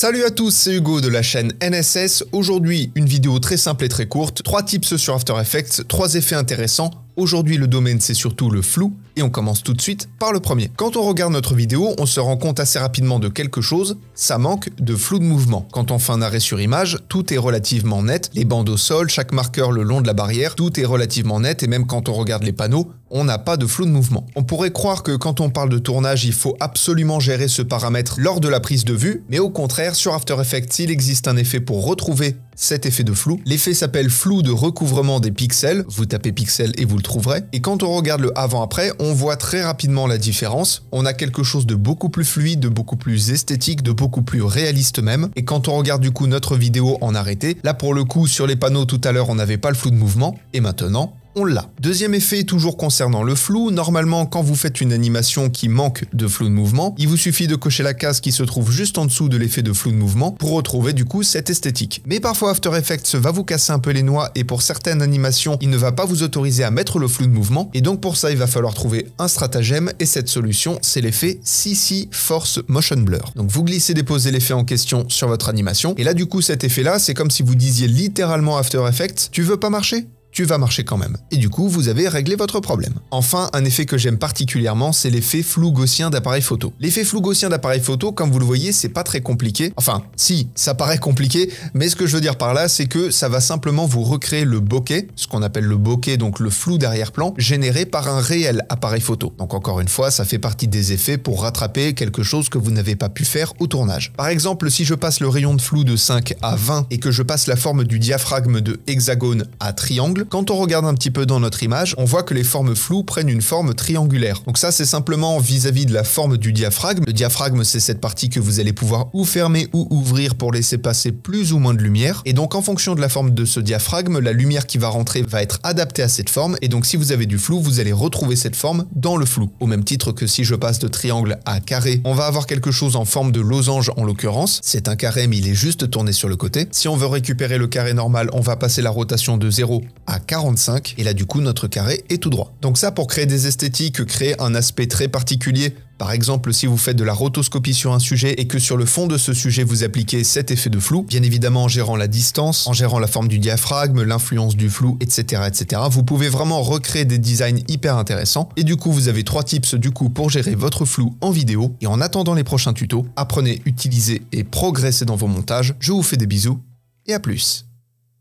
Salut à tous, c'est Hugo de la chaîne NSS. Aujourd'hui, une vidéo très simple et très courte. 3 tips sur After Effects, 3 effets intéressants. Aujourd'hui, le domaine, c'est surtout le flou. Et on commence tout de suite par le premier. Quand on regarde notre vidéo, on se rend compte assez rapidement de quelque chose. Ça manque de flou de mouvement. Quand on fait un arrêt sur image, tout est relativement net. Les bandes au sol, chaque marqueur le long de la barrière, tout est relativement net. Et même quand on regarde les panneaux, on n'a pas de flou de mouvement. On pourrait croire que quand on parle de tournage, il faut absolument gérer ce paramètre lors de la prise de vue. Mais au contraire, sur After Effects, il existe un effet pour retrouver cet effet de flou. L'effet s'appelle flou de recouvrement des pixels. Vous tapez pixels et vous le trouverez. Et quand on regarde le avant-après, on voit très rapidement la différence. On a quelque chose de beaucoup plus fluide, de beaucoup plus esthétique, de beaucoup plus réaliste même. Et quand on regarde du coup notre vidéo en arrêté, là pour le coup sur les panneaux tout à l'heure on n'avait pas le flou de mouvement. Et maintenant, on l'a. Deuxième effet, toujours concernant le flou, normalement quand vous faites une animation qui manque de flou de mouvement, il vous suffit de cocher la case qui se trouve juste en dessous de l'effet de flou de mouvement pour retrouver du coup cette esthétique. Mais parfois After Effects va vous casser un peu les noix et pour certaines animations, il ne va pas vous autoriser à mettre le flou de mouvement et donc pour ça il va falloir trouver un stratagème et cette solution c'est l'effet CC Force Motion Blur. Donc vous glissez déposez l'effet en question sur votre animation et là du coup cet effet là c'est comme si vous disiez littéralement à After Effects, tu veux pas marcher ? Tu vas marcher quand même. Et du coup, vous avez réglé votre problème. Enfin, un effet que j'aime particulièrement, c'est l'effet flou gaussien d'appareil photo. L'effet flou gaussien d'appareil photo, comme vous le voyez, c'est pas très compliqué. Enfin, si, ça paraît compliqué, mais ce que je veux dire par là, c'est que ça va simplement vous recréer le bokeh, ce qu'on appelle le bokeh, donc le flou d'arrière-plan, généré par un réel appareil photo. Donc encore une fois, ça fait partie des effets pour rattraper quelque chose que vous n'avez pas pu faire au tournage. Par exemple, si je passe le rayon de flou de 5 à 20 et que je passe la forme du diaphragme de hexagone à triangle, quand on regarde un petit peu dans notre image, on voit que les formes floues prennent une forme triangulaire. Donc ça, c'est simplement vis-à-vis de la forme du diaphragme. Le diaphragme, c'est cette partie que vous allez pouvoir ou fermer ou ouvrir pour laisser passer plus ou moins de lumière. Et donc, en fonction de la forme de ce diaphragme, la lumière qui va rentrer va être adaptée à cette forme. Et donc, si vous avez du flou, vous allez retrouver cette forme dans le flou. Au même titre que si je passe de triangle à carré, on va avoir quelque chose en forme de losange en l'occurrence. C'est un carré, mais il est juste tourné sur le côté. Si on veut récupérer le carré normal, on va passer la rotation de 0 à 45 et là du coup notre carré est tout droit. Donc ça pour créer des esthétiques, créer un aspect très particulier. Par exemple, si vous faites de la rotoscopie sur un sujet et que sur le fond de ce sujet vous appliquez cet effet de flou, bien évidemment en gérant la distance, en gérant la forme du diaphragme, l'influence du flou, etc., etc., vous pouvez vraiment recréer des designs hyper intéressants. Et du coup, vous avez 3 tips du coup pour gérer votre flou en vidéo. Et en attendant les prochains tutos, apprenez, utilisez et progressez dans vos montages. Je vous fais des bisous et à plus.